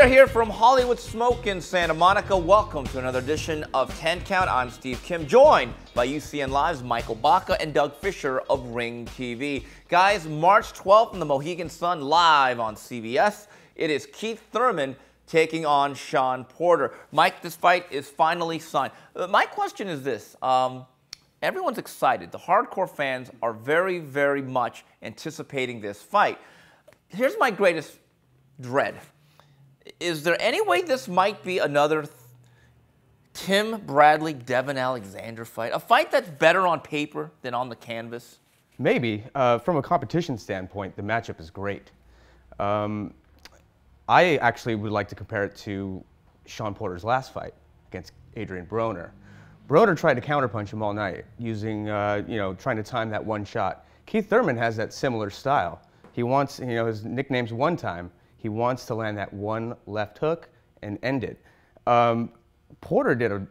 are here from Hollywood Smoke in Santa Monica. Welcome to another edition of 10 Count. I'm Steve Kim, joined by UCN Live's Michael Baca and Doug Fischer of Ring TV. Guys, March 12th in the Mohegan Sun live on CBS. It is Keith Thurman taking on Shawn Porter. Mike, this fight is finally signed. My question is this. Everyone's excited. The hardcore fans are very, very much anticipating this fight. Here's my greatest dread. Is there any way this might be another Tim Bradley, Devin Alexander fight? A fight that's better on paper than on the canvas? Maybe. From a competition standpoint, the matchup is great. I actually would like to compare it to Shawn Porter's last fight against Adrian Broner. Broner tried to counterpunch him all night using, trying to time that one shot. Keith Thurman has that similar style. He wants, his nickname's One Time. He wants to land that one left hook and end it. Porter did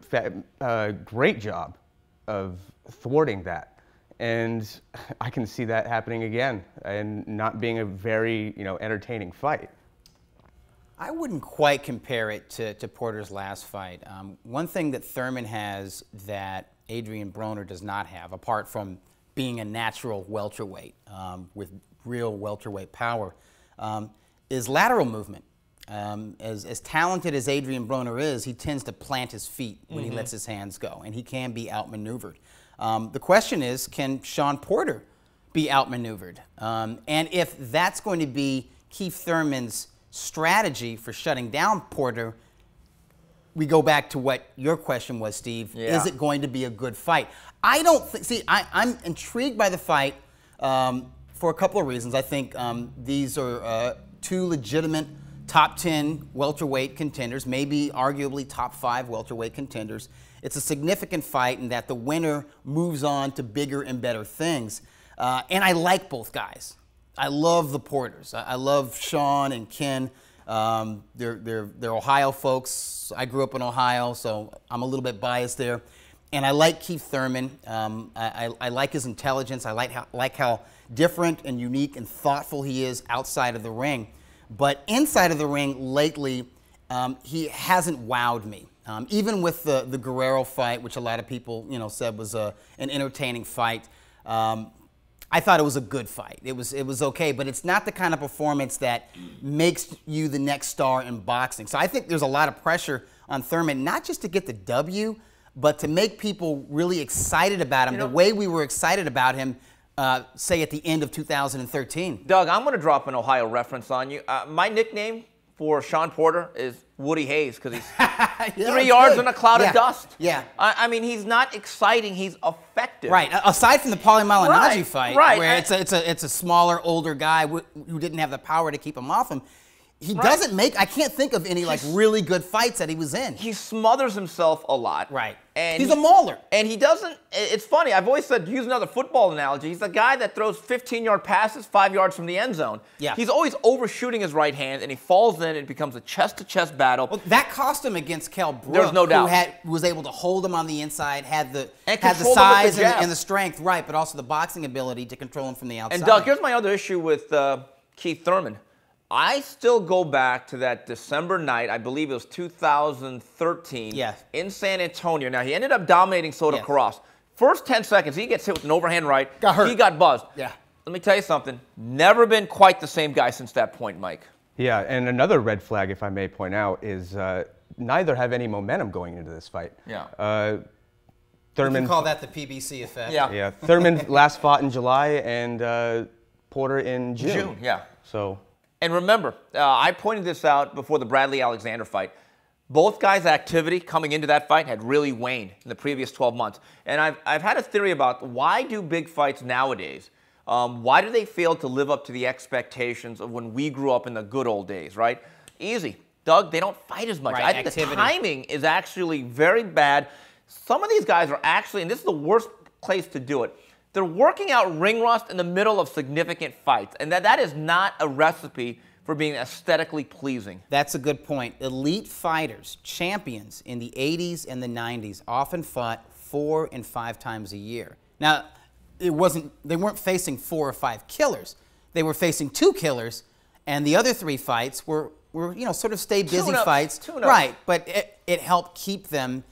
a great job of thwarting that. And I can see that happening again and not being a very, entertaining fight. I wouldn't quite compare it to Porter's last fight. One thing that Thurman has that Adrian Broner does not have, apart from being a natural welterweight with real welterweight power, is lateral movement. As talented as Adrian Broner is, he tends to plant his feet when he lets his hands go, and he can be outmaneuvered. The question is, can Shawn Porter be outmaneuvered? And if that's going to be Keith Thurman's strategy for shutting down Porter, we go back to what your question was, Steve. Yeah. Is it going to be a good fight? I don't think, see, I'm intrigued by the fight for a couple of reasons. I think these are two legitimate top 10 welterweight contenders, maybe arguably top 5 welterweight contenders. It's a significant fight in that the winner moves on to bigger and better things. And I like both guys. I love the Porters. I love Shawn and Ken. They're Ohio folks. I grew up in Ohio, so I'm a little bit biased there. And I like Keith Thurman. I like his intelligence. I like how different and unique and thoughtful he is outside of the ring. But inside of the ring lately, he hasn't wowed me. Even with the Guerrero fight, which a lot of people said was an entertaining fight, I thought it was a good fight. It was okay, but it's not the kind of performance that makes you the next star in boxing. So I think there's a lot of pressure on Thurman, not just to get the W, but to make people really excited about him the way we were excited about him, say, at the end of 2013. Doug, I'm going to drop an Ohio reference on you. My nickname for Shawn Porter is Woody Hayes because he's 3 yards in a cloud of dust. Yeah. I mean, he's not exciting. He's effective. Right. Aside from the Paulie Malignaggi fight, where it's a smaller, older guy who didn't have the power to keep him off him, he doesn't make, I can't think of any really good fights that he was in. He smothers himself a lot. Right. And he's a mauler. And he doesn't, it's funny, I've always said, use another football analogy, he's the guy that throws 15-yard passes 5 yards from the end zone. Yeah. He's always overshooting his right hand, and he falls in, and it becomes a chest-to-chest battle. Well, that cost him against Kell Brook, there's no doubt. Who was able to hold him on the inside, had the size and the strength, right, but also the boxing ability to control him from the outside. And Doug, here's my other issue with Keith Thurman. I still go back to that December night, I believe it was 2013, in San Antonio. Now, he ended up dominating Soto Karass. First 10 seconds, he gets hit with an overhand right. Got hurt. He got buzzed. Yeah. Let me tell you something. Never been quite the same guy since that point, Mike. Yeah, and another red flag, if I may point out, is neither have any momentum going into this fight. Yeah. Thurman, you call that the PBC effect. Yeah. Yeah. Thurman last fought in July and Porter in June. June, yeah. So. And remember, I pointed this out before the Bradley-Alexander fight. Both guys' activity coming into that fight had really waned in the previous 12 months. And I've had a theory about why do big fights nowadays, why do they fail to live up to the expectations of when we grew up in the good old days, right? Easy. Doug, they don't fight as much. Right, I think the timing is actually very bad. Some of these guys are actually, and this is the worst place to do it, they're working out ring rust in the middle of significant fights, and that is not a recipe for being aesthetically pleasing. That's a good point. Elite fighters, champions in the 80s and the 90s often fought 4 and 5 times a year. Now, they weren't facing 4 or 5 killers. They were facing 2 killers, and the other 3 fights were sort of stay busy Tune-ups, fights. tune-ups. Right, but it helped keep them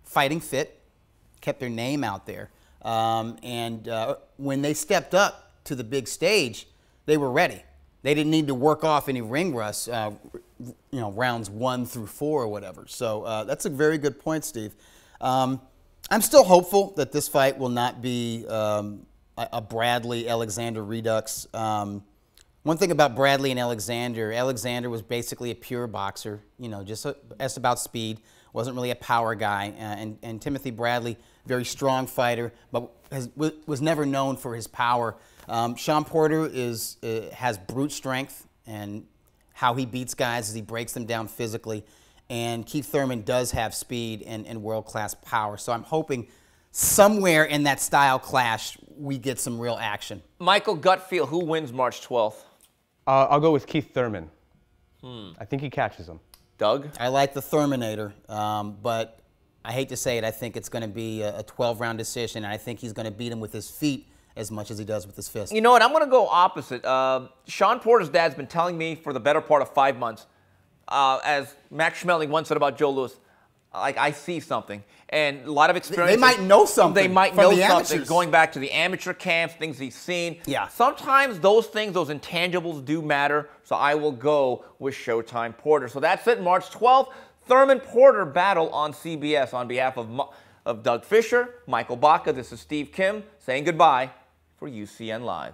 fighting fit, kept their name out there. And when they stepped up to the big stage, they were ready. They didn't need to work off any ring rust, rounds 1 through 4 or whatever. So that's a very good point, Steve. I'm still hopeful that this fight will not be a Bradley-Alexander redux. One thing about Bradley and Alexander was basically a pure boxer, just asked about speed, wasn't really a power guy. And Timothy Bradley, very strong fighter, but was never known for his power. Shawn Porter has brute strength, and how he beats guys is he breaks them down physically. And Keith Thurman does have speed and world-class power. So I'm hoping somewhere in that style clash, we get some real action. Michael, gut feel, who wins March 12th? I'll go with Keith Thurman. I think he catches him. Doug? I like the Thurminator, but I hate to say it, I think it's going to be a 12-round decision, and I think he's going to beat him with his feet as much as he does with his fist. You know what? I'm going to go opposite. Shawn Porter's dad's been telling me for the better part of 5 months, as Max Schmeling once said about Joe Louis, like, I see something. And a lot of experience. They might know something. They might from know the something amateurs. going back to the amateur camps, things he's seen. Yeah. Sometimes those things, those intangibles do matter. So I will go with Showtime Porter. So that's it. March 12th, Thurman Porter battle on CBS. On behalf of Doug Fischer, Michael Baca, this is Steve Kim saying goodbye for UCN Live.